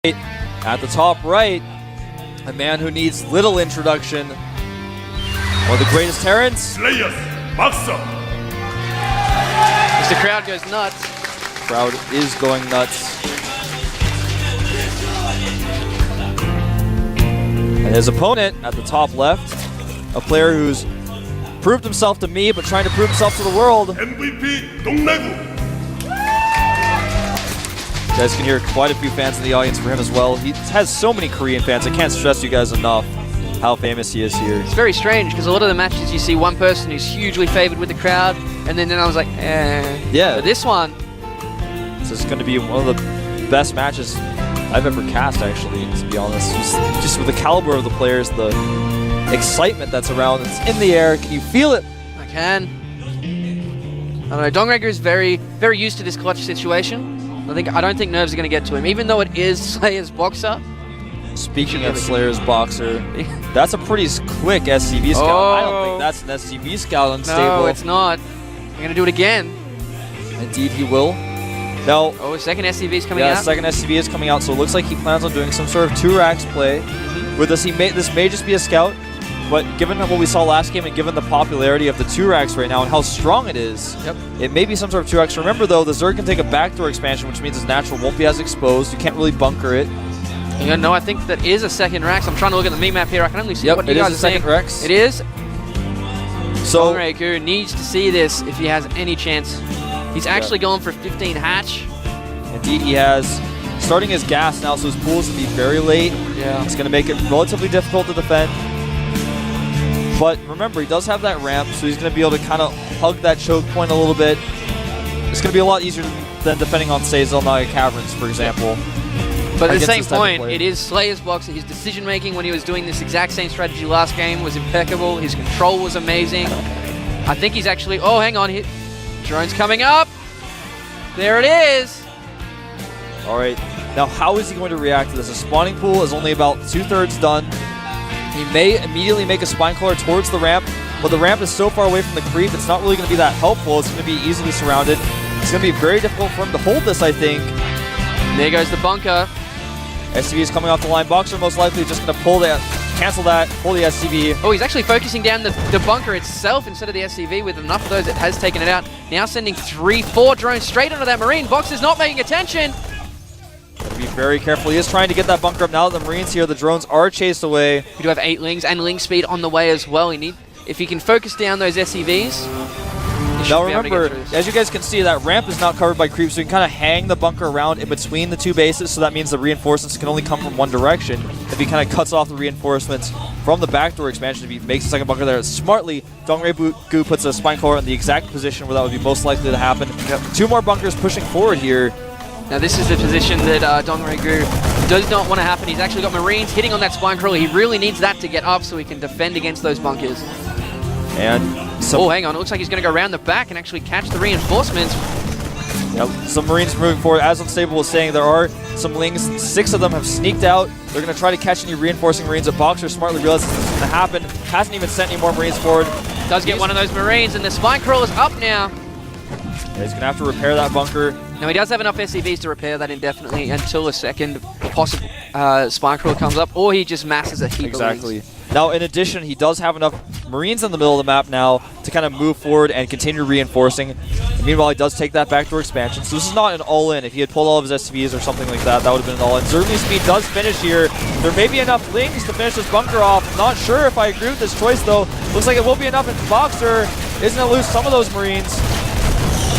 At the top right, a man who needs little introduction. One of the greatest Terrans. Players, Maxa. As the crowd goes nuts. Crowd is going nuts. And his opponent at the top left, a player who's proved himself to me, but trying to prove himself to the world. MVP Dongnegu. You guys can hear quite a few fans in the audience for him as well. He has so many Korean fans. I can't stress you guys enough how famous he is here. It's very strange because a lot of the matches you see one person who's hugely favored with the crowd, and then I was like, eh. Yeah. But this one, this is going to be one of the best matches I've ever cast, actually, to be honest. Just with the caliber of the players, the excitement that's around, it's in the air. Can you feel it? I can. I don't know. Dongregu is very, very used to this clutch situation. I don't think nerves are going to get to him, even though it is Slayer's boxer. Speaking of Slayer's boxer, that's a pretty quick SCV scout. Oh. I don't think that's an SCV scout unstable. No, it's not. I'm going to do it again. Indeed, he will. Now, oh, second SCV is coming out. Yeah, second SCV is coming out, so it looks like he plans on doing some sort of 2 racks play. With this, this may just be a scout, but given what we saw last game and given the popularity of the 2 racks right now and how strong it is, it may be some sort of 2 racks. Remember though, the Zerg can take a backdoor expansion, which means his natural won't be as exposed. You can't really bunker it. Yeah, no, I think that is a second Rex. I'm trying to look at the meme map here. I can only see what you guys are saying. It is a second Rex. It is. So Dongregu needs to see this if he has any chance. He's actually going for 15 hatch. Indeed, he has. Starting his gas now, so his pool is going to be very late. Yeah. It's going to make it relatively difficult to defend. But remember, he does have that ramp, so he's going to be able to kind of hug that choke point a little bit. It's going to be a lot easier than defending on, say, Zelnaga Caverns, for example. But at the same point, it is Slayer's boxer. His decision-making when he was doing this exact same strategy last game was impeccable. His control was amazing. I think he's actually... Oh, hang on. Drone's coming up. There it is. All right. Now, how is he going to react to this? The spawning pool is only about 2/3 done. He may immediately make a spine crawler towards the ramp, but the ramp is so far away from the creep, it's not really going to be that helpful. It's going to be easily surrounded. It's going to be very difficult for him to hold this, I think. There goes the bunker. SCV is coming off the line. Boxer most likely just going to pull that, cancel that, pull the SCV. Oh, he's actually focusing down the bunker itself instead of the SCV. With enough of those, it has taken it out. Now sending 3-4 drones straight onto that Marine. Boxer's not paying attention. Gotta be very careful. He is trying to get that bunker up. Now that the Marines here, the drones are chased away. We do have 8 Lings and Ling speed on the way as well. If he can focus down those SCVs. Now remember, as you guys can see, that ramp is not covered by creeps, so you can kind of hang the bunker around in between the 2 bases, so that means the reinforcements can only come from one direction. If he kind of cuts off the reinforcements from the backdoor expansion, if he makes a second bunker there smartly, Dongregu puts a spine crawler in the exact position where that would be most likely to happen. 2 more bunkers pushing forward here. Now this is the position that Dongregu does not want to happen. He's actually got Marines hitting on that spine crawler. He really needs that to get up so he can defend against those bunkers. And oh, hang on. It looks like he's going to go around the back and actually catch the reinforcements. Yep, some Marines moving forward. As Unstable was saying, there are some Lings. 6 of them have sneaked out. They're going to try to catch any reinforcing Marines. But Boxer smartly realizes this is going to happen. Hasn't even sent any more Marines forward. Does get one of those Marines, and the spine crawler's up now. Yeah, he's going to have to repair that bunker. Now, he does have enough SCVs to repair that indefinitely until a second possible spine crawler comes up, or he just masses a heap of Lings. Now, in addition, he does have enough Marines in the middle of the map now to kind of move forward and continue reinforcing. And meanwhile, he does take that backdoor expansion. So this is not an all-in. If he had pulled all of his SCVs or something like that, that would have been an all-in. Zergly speed does finish here. There may be enough Lings to finish this bunker off. Not sure if I agree with this choice, though. Looks like it will be enough. And Boxer is going to lose some of those Marines.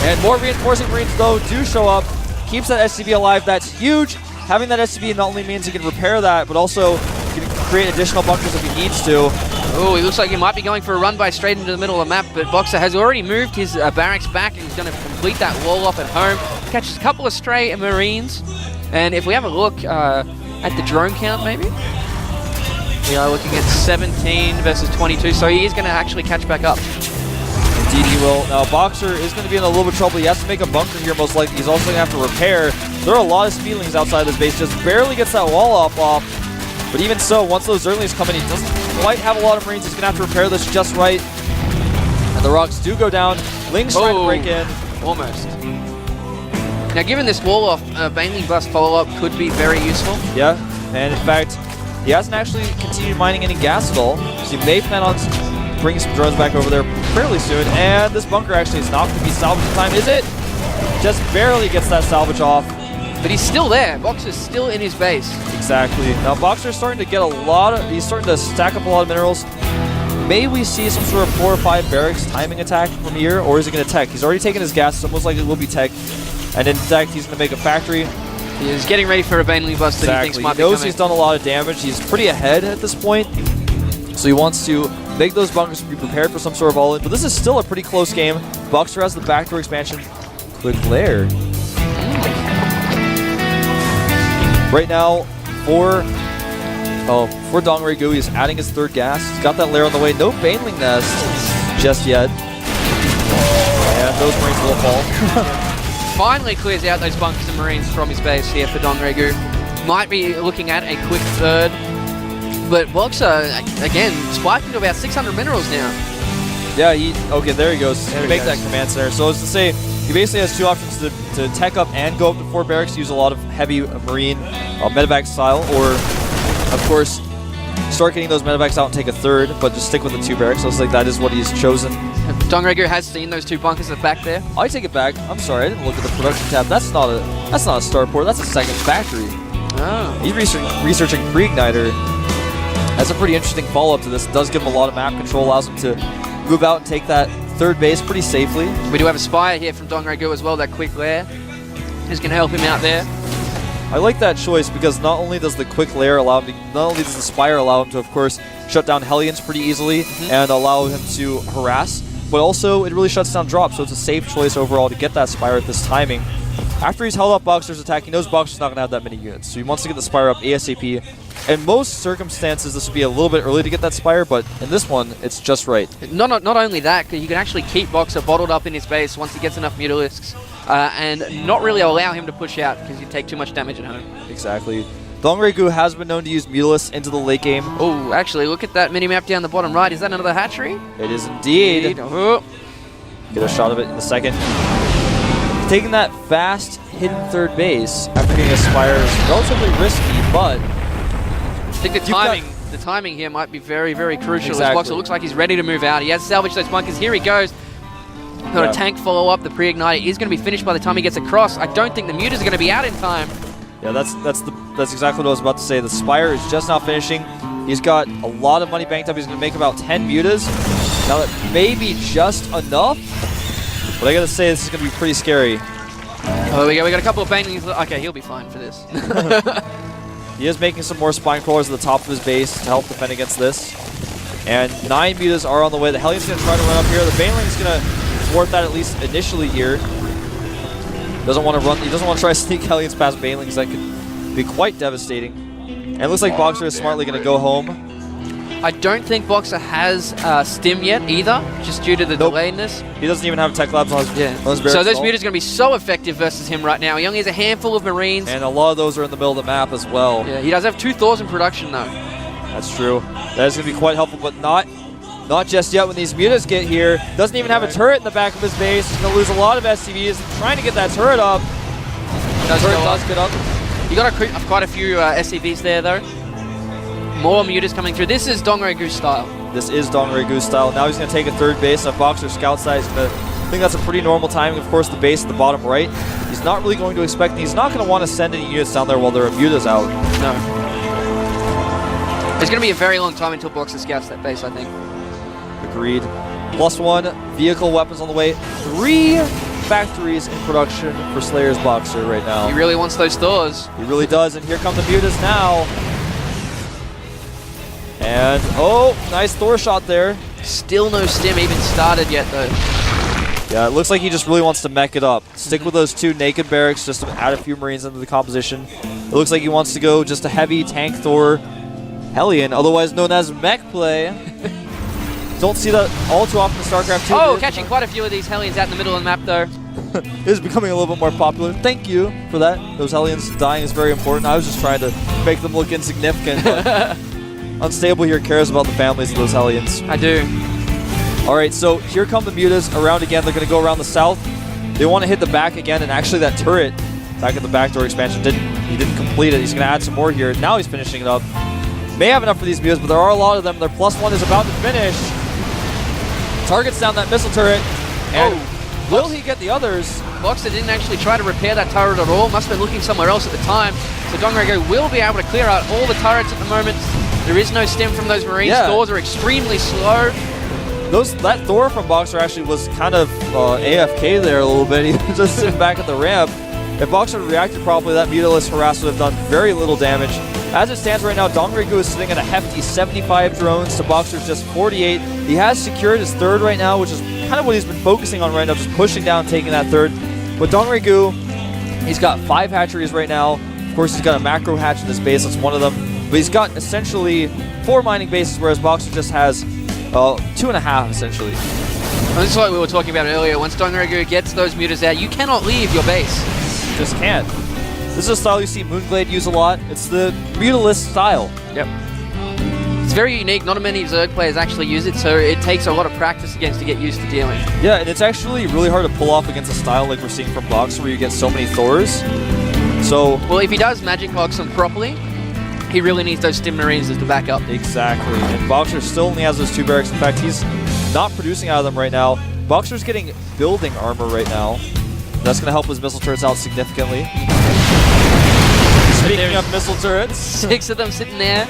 And more reinforcing Marines, though, do show up. Keeps that SCV alive. That's huge. Having that SCV not only means he can repair that, but also can create additional bunkers if he needs to. Oh, he looks like he might be going for a run by straight into the middle of the map, but Boxer has already moved his barracks back and he's going to complete that wall off at home. Catches a couple of stray Marines. And if we have a look at the drone count, maybe? We are looking at 17 versus 22, so he is going to actually catch back up. Indeed he will. Now Boxer is going to be in a little bit of trouble. He has to make a bunker here most likely. He's also going to have to repair. There are a lot of speedlings outside this base. Just barely gets that wall off. But even so, once those Zerglings come in, he doesn't quite have a lot of Marines. He's going to have to repair this just right. And the rocks do go down. Ling's trying to break in. Almost. Now, given this wall off, Baneling Bust follow-up could be very useful. Yeah, and in fact, he hasn't actually continued mining any gas at all, so he may plan on bringing some drones back over there fairly soon. And this bunker actually is not going to be salvaged in time, is it? Just barely gets that salvage off. But he's still there. Boxer's still in his base. Exactly. Now Boxer's starting to get a lot of, he's starting to stack up a lot of minerals. May we see some sort of 4 or 5 barracks timing attack from here, or is he going to tech? He's already taken his gas, so most likely it will be tech. And in fact, he's going to make a factory. He's getting ready for a Baneling Bust that he thinks might be coming. He knows he's done a lot of damage. He's pretty ahead at this point. So he wants to make those bunkers be prepared for some sort of all-in. But this is still a pretty close game. Boxer has the backdoor expansion. Quick lair. Right now, for Dongregu, he's adding his 3rd gas. He's got that lair on the way. No Baneling nest just yet. And those Marines will fall. Finally clears out those bunkers and Marines from his base here for Dongregu. Might be looking at a quick 3rd. But Boxer, again, spiked into about 600 minerals now. Yeah, okay, there he goes. He make that command center. So as to say, he basically has 2 options to tech up and go up to 4 barracks, use a lot of heavy Marine medevac style, or, of course, start getting those medevacs out and take a 3rd, but just stick with the 2 barracks. So it's like that is what he's chosen. Dongregu has seen those 2 bunkers at the back there. I take it back. I'm sorry, I didn't look at the production tab. That's not a starport. That's a 2nd factory. Oh. He's researching pre-igniter. That's a pretty interesting follow-up to this. It does give him a lot of map control, allows him to move out and take that 3rd base pretty safely. We do have a Spire here from Dongregu as well, that quick lair is going to help him out there. I like that choice because not only does the quick lair allow him to, not only does the Spire allow him to, of course, shut down Hellions pretty easily and allow him to harass, but also it really shuts down drops, so it's a safe choice overall to get that Spire at this timing. After he's held up Boxer's attack, he knows Boxer's not going to have that many units, so he wants to get the Spire up ASAP. In most circumstances, this would be a little bit early to get that Spire, but in this one, it's just right. Not only that, because you can actually keep Boxer bottled up in his base once he gets enough Mutalisks, and not really allow him to push out because you take too much damage at home. Exactly. Dongregu has been known to use Mutalisks into the late game. Oh, actually, look at that mini-map down the bottom right. Is that another hatchery? It is indeed. Oh. Get a shot of it in a second. Taking that fast, hidden 3rd base after getting a Spire is relatively risky, but I think the timing here might be very, very crucial. Exactly. As Boxer looks like he's ready to move out. He has salvaged those bunkers. Here he goes. Got a tank follow-up. The pre-igniter is going to be finished by the time he gets across. I don't think the Mutas are going to be out in time. Yeah, that's exactly what I was about to say. The Spire is just now finishing. He's got a lot of money banked up. He's going to make about 10 Mutas. Now that may be just enough, but I got to say this is going to be pretty scary. Oh, we got a couple of Banelings. Okay, he'll be fine for this. He is making some more Spine Crawlers at the top of his base to help defend against this. And 9 Mutas are on the way. The Hellion's going to try to run up here. The Baneling's going to thwart that at least initially here. Doesn't want to run. He doesn't want to try to sneak Hellions past Banelings. That could be quite devastating. And it looks like Boxer is smartly going to go home. I don't think Boxer has Stim yet either, just due to the delayedness. He doesn't even have Tech Labs on his, on his barracks. So those Mutas are going to be so effective versus him right now. He only has a handful of Marines. And a lot of those are in the middle of the map as well. Yeah, he does have 2 Thors in production though. That's true. That is going to be quite helpful, but not just yet when these Mutas get here. Doesn't even have a turret in the back of his base. He's going to lose a lot of SCVs. Trying to get that turret up. That turret does get up. You got quite a few SCVs there though. More Mutas coming through. This is Dongregu style. This is Dongregu style. Now he's going to take a 3rd base. On Boxer scout side, he's going to think that's a pretty normal timing. Of course, the base at the bottom right. He's not really going to expect. He's not going to want to send any units down there while there are Mutas out. No. It's going to be a very long time until Boxer scouts that base, I think. Agreed. +1 vehicle weapons on the way. 3 factories in production for Slayer's Boxer right now. He really wants those Thors. He really does. And here come the Mutas now. And, oh, nice Thor shot there. Still no Stim even started yet, though. Yeah, it looks like he just really wants to mech it up. Stick with those 2 naked barracks just to add a few Marines into the composition. It looks like he wants to go just a heavy tank Thor Hellion, otherwise known as mech play. Don't see that all too often in StarCraft 2. Oh, catching quite a few of these Hellions out in the middle of the map, though. It is becoming a little bit more popular. Thank you for that. Those Hellions dying is very important. I was just trying to make them look insignificant. But Unstable here cares about the families of those Hellions. I do. All right, so here come the Mutas around again. They're going to go around the south. They want to hit the back again, and actually that turret Back at the backdoor expansion, he didn't complete it. He's going to add some more here. Now he's finishing it up. May have enough for these mutas, but there are a lot of them. Their +1 is about to finish. Targets down that missile turret. And will he get the others? Boxer didn't actually try to repair that turret at all. Must have been looking somewhere else at the time. So Dongrego will be able to clear out all the turrets at the moment. There is no stim from those Marines. Yeah. Thors are extremely slow. That Thor from Boxer actually was kind of AFK there a little bit. He was just sitting back at the ramp. If Boxer had reacted properly, that Mutalist harass would have done very little damage. As it stands right now, Dongrego is sitting at a hefty 75 drones to Boxer's just 48. He has secured his third right now, which is kind of what he's been focusing on right now, just pushing down, taking that third. But Dongrego, he's got 5 hatcheries right now. Of course, he's got a macro hatch in his base, that's one of them. But he's got essentially 4 mining bases, whereas Boxer just has 2.5 essentially. And this is what we were talking about earlier. Once Dongrego gets those mutas out, you cannot leave your base. Just can't. This is a style you see Moonglade use a lot. It's the Mutalist style. Yep. It's very unique. Not many Zerg players actually use it, so it takes a lot of practice against to get used to dealing. Yeah, and it's actually really hard to pull off against a style like we're seeing from Boxer where you get so many Thors. So, well, if he does Magic Box them properly, he really needs those Stim Marines as the backup. Exactly. And Boxer still only has those 2 barracks. In fact, he's not producing out of them right now. Boxer's getting building armor right now. That's going to help his missile turrets out significantly. Speaking of missile turrets, 6 of them sitting there.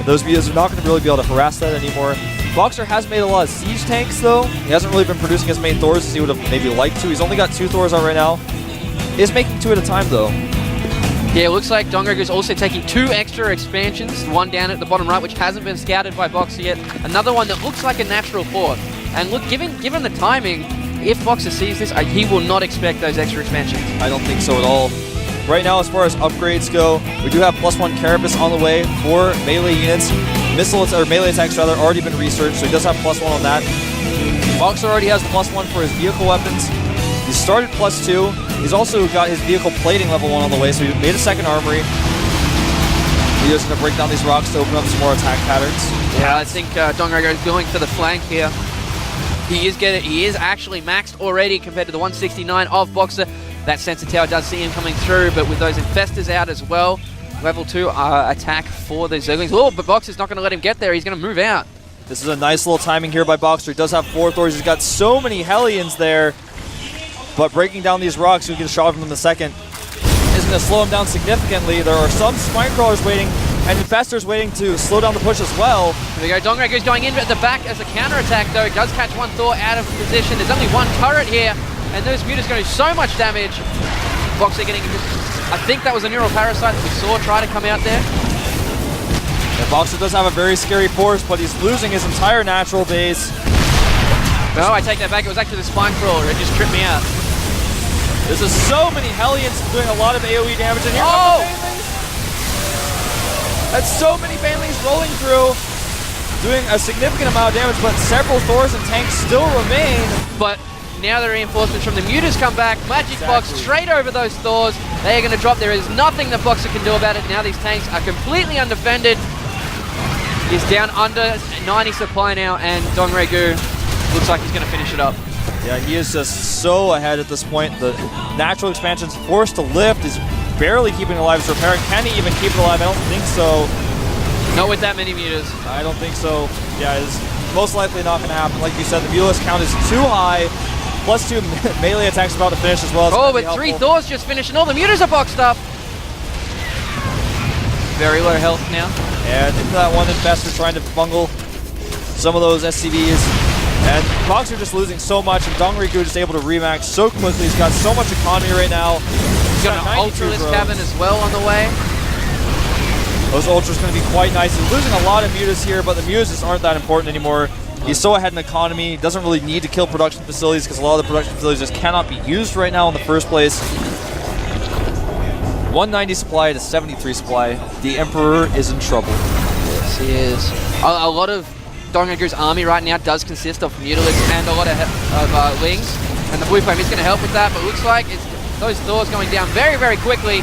Those mutas are not going to really be able to harass that anymore. Boxer has made a lot of siege tanks, though. He hasn't really been producing as many Thors as he would have maybe liked to. He's only got 2 Thors out right now. He is making 2 at a time, though. Yeah, it looks like Dongrego is also taking 2 extra expansions. One down at the bottom right, which hasn't been scouted by Boxer yet. Another one that looks like a natural 4th. And look, given the timing, if Boxer sees this, he will not expect those extra expansions. I don't think so at all. Right now, as far as upgrades go, we do have +1 Carapace on the way for melee units. Melee attacks rather already been researched, so he does have +1 on that. Boxer already has +1 for his vehicle weapons. He started +2. He's also got his vehicle plating level 1 on the way, so he made a second armory. He's just going to break down these rocks to open up some more attack patterns. Yeah, I think Dongrego is going for the flank here. He is actually maxed already compared to the 169 of Boxer. That sensor tower does see him coming through, but with those infestors out as well, level 2 attack for the Zerglings. Oh, but Boxer's not going to let him get there. He's going to move out. This is a nice little timing here by Boxer. He does have 4 Thors. He's got so many Hellions there, but breaking down these rocks, we can shot from them in a second, is going to slow him down significantly. There are some Spine Crawlers waiting, and Infestors waiting to slow down the push as well. There we go. Dongrego's going in at the back as a counterattack, though. Does catch 1 Thor out of position. There's only 1 turret here, and those mutas going to do so much damage. Boxer getting... I think that was a Neural Parasite that we saw try to come out there. And Boxer does have a very scary force, but he's losing his entire natural base. No, I take that back. It was actually the Spine Crawler. It just tripped me out. This is so many Hellions doing a lot of AoE damage, and here oh! comes the Banelings! That's so many Banelings rolling through, doing a significant amount of damage, but several Thors and tanks still remain. But now the reinforcements from the mutas come back. Magic Box straight over those Thors. They are going to drop. There is nothing that Boxer can do about it. Now these tanks are completely undefended. He's down under 90 supply now, and Dongrego looks like he's going to finish it up. Yeah, he is just so ahead at this point. The natural expansion's forced to lift. Is barely keeping it alive. His repair. Can he even keep it alive? I don't think so. Not with that many mutas. I don't think so. Yeah, it's most likely not going to happen. Like you said, the Mutalist count is too high. +2 melee attacks about to finish as well. Oh, but 3 Thors just finished, and all the mutas are boxed up. Very low health now. And into that one Infestor trying to bungle some of those SCVs. And Boxer just losing so much, and Dongrego just able to remax so quickly. He's got so much economy right now. He's got an Ultralist cabin as well on the way. Those Ultras going to be quite nice. He's losing a lot of mutas here, but the mutas just aren't that important anymore. He's so ahead in economy. He doesn't really need to kill production facilities because a lot of the production facilities just cannot be used right now in the first place. 190 supply to 73 supply. The Emperor is in trouble. Yes, he is. A lot of Dongrego's army right now does consist of Mutalists and a lot of Lings, and the Blue Flame is going to help with that, but looks like it's those Thors going down very, very quickly.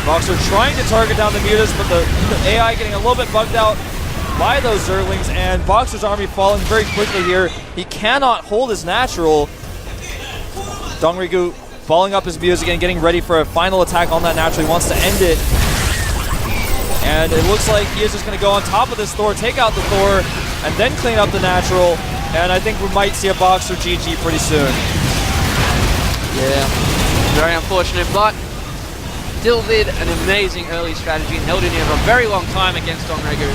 Boxer trying to target down the mutas, but the AI getting a little bit bugged out by those Zerglings, and Boxer's army falling very quickly here. He cannot hold his natural. Dongrego following up his music and getting ready for a final attack on that natural. He wants to end it. And it looks like he is just going to go on top of this Thor, take out the Thor, and then clean up the natural. And I think we might see a Boxer GG pretty soon. Yeah, very unfortunate, but still did an amazing early strategy and held in here for a very long time against Dongregu.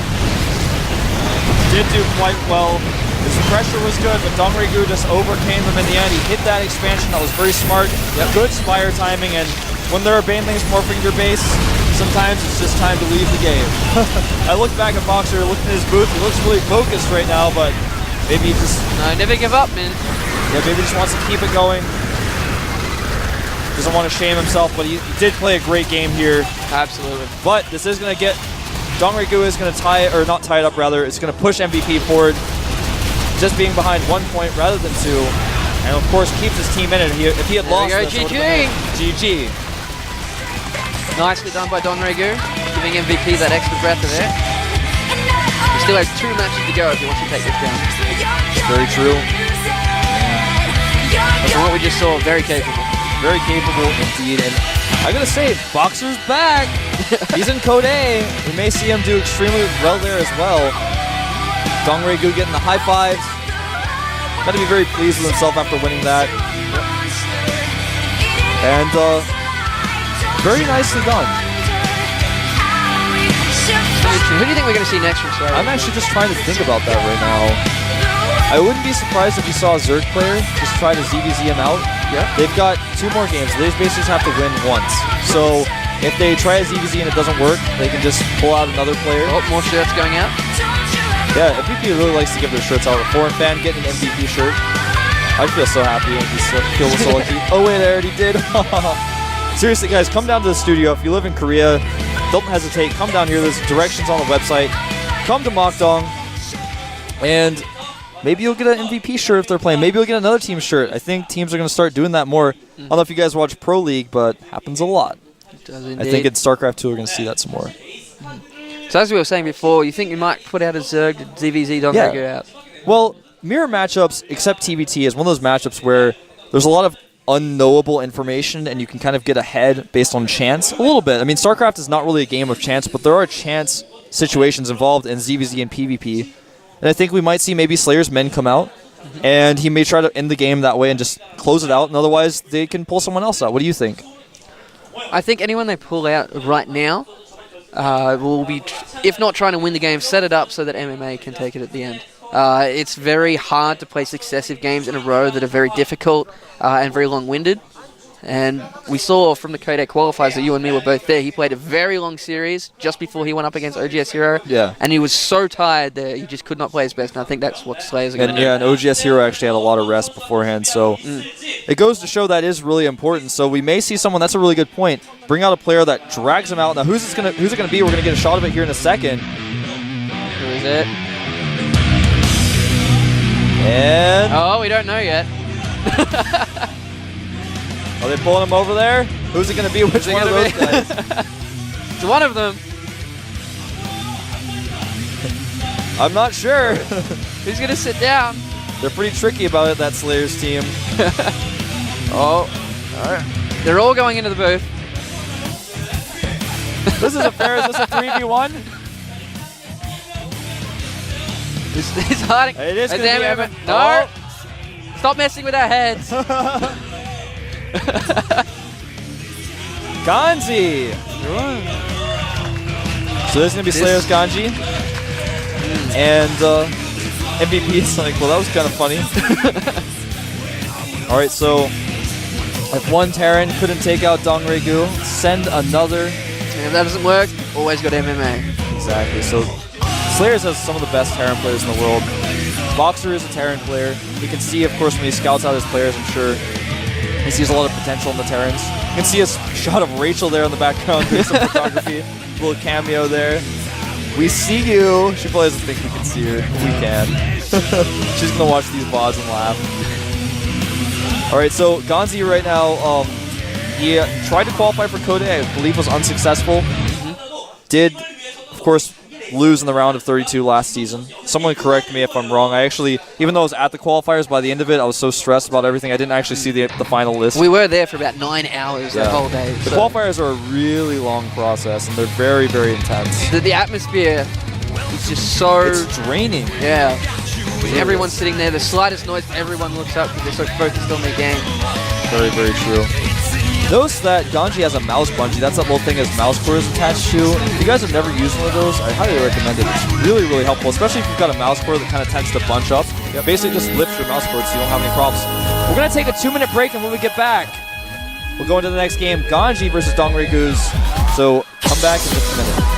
Did do quite well. His pressure was good, but Dongregu just overcame him in the end. He hit that expansion. That was very smart. Good Spire timing, and when there are banelings morphing your base, sometimes it's just time to leave the game. I look back at Boxer, looking at his booth. He looks really focused right now, but maybe he just... No, never give up, man. Yeah, maybe he just wants to keep it going. Doesn't want to shame himself, but he did play a great game here. Absolutely. But this is going to get... Dongregu is going to tie it, or not tie it up rather, it's going to push MVP forward, just being behind 1 point rather than 2. And of course keeps his team in it. If he had lost this, it would have been GG. Nicely done by Dongregu, giving MVP that extra breath of air. He still has 2 matches to go if he wants to take this down. Very true. But from what we just saw, very capable. Very capable indeed. And I gotta say, Boxer's back. He's in Code A. We may see him do extremely well there as well. Dongregu getting the high fives. Gotta be very pleased with himself after winning that. And very nicely done. Who do you think we're going to see next from Slayer? I'm actually just trying to think about that right now. I wouldn't be surprised if you saw a Zerg player just try to ZVZ him out. Yeah. They've got 2 more games. They basically just have to win once. So if they try a ZVZ and it doesn't work, they can just pull out another player. Oh, more shirts going out. Yeah, MVP really likes to give their shirts out. A foreign fan getting an MVP shirt. I feel so happy when he feels so lucky. Oh wait, I already did. Seriously, guys, come down to the studio. If you live in Korea, don't hesitate. Come down here. There's directions on the website. Come to Mokdong, and maybe you'll get an MVP shirt if they're playing. Maybe you'll get another team shirt. I think teams are going to start doing that more. I don't know if you guys watch Pro League, but it happens a lot. It does I think in StarCraft 2 we're going to see that some more. So as we were saying before, you think you might put out a Zerg to ZVZ Dongregu out? Well, mirror matchups, except TVT, is one of those matchups where there's a lot of unknowable information and you can kind of get ahead based on chance a little bit. I mean, StarCraft is not really a game of chance, but there are chance situations involved in ZVZ and PvP. And I think we might see maybe Slayer's men come out, and he may try to end the game that way and just close it out, and otherwise they can pull someone else out. What do you think? I think anyone they pull out right now will be, if not trying to win the game, set it up so that MMA can take it at the end. It's very hard to play successive games in a row that are very difficult and very long-winded. And we saw from the Code A qualifiers that you and me were both there. He played a very long series just before he went up against OGS Hero. Yeah. And he was so tired that he just could not play his best. And I think that's what Slayers are going to do. Yeah, and OGS Hero actually had a lot of rest beforehand. So it goes to show that is really important. So we may see someone, that's a really good point, bring out a player that drags him out. Now, who's it going to be? We're going to get a shot of it here in a second. Who is it? And... Oh, we don't know yet. Are they pulling him over there? Who's it going to be? Which one of those guys? It's one of them. I'm not sure. Who's going to sit down? They're pretty tricky about it, that Slayers team. Oh, all right. They're all going into the booth. This isn't fair. Is this a 3v1? It's hiding. It is going to be Evan. No. Stop messing with our heads. Ganji! So this is going to be Slayer's Ganji. And MVP is like, well, that was kind of funny. Alright, so if one Terran couldn't take out Dongregu, send another. And if that doesn't work, always go to MMA. Exactly. So Slayers has some of the best Terran players in the world. Boxer is a Terran player. You can see, of course, when he scouts out his players, I'm sure he sees a lot of potential in the Terrans. You can see a shot of Rachel there in the background doing some photography. A little cameo there. We see you. She probably doesn't think we can see her. We can. She's going to watch these VODs and laugh. Alright, so Ganzi right now, he tried to qualify for Code A. I believe was unsuccessful. Did, of course, lose in the round of 32 last season. Someone correct me if I'm wrong. I actually, even though I was at the qualifiers, by the end of it, I was so stressed about everything, I didn't actually see the final list. We were there for about 9 hours that whole day. The qualifiers are a really long process, and they're very, very intense. The atmosphere is just so... It's draining. Yeah. Everyone's sitting there, the slightest noise, everyone looks up because they're so focused on their game. Very, very true. Notice that Ganji has a mouse bungee. That's that little thing his mouse cord is attached to. If you guys have never used one of those, I highly recommend it. It's really, really helpful, especially if you've got a mouse cord that kind of tends to bunch up. Basically just lift your mouse cord so you don't have any problems. We're going to take a 2-minute break, and when we get back, we'll go into the next game, Ganji versus Dongray Goose. So come back in just a minute.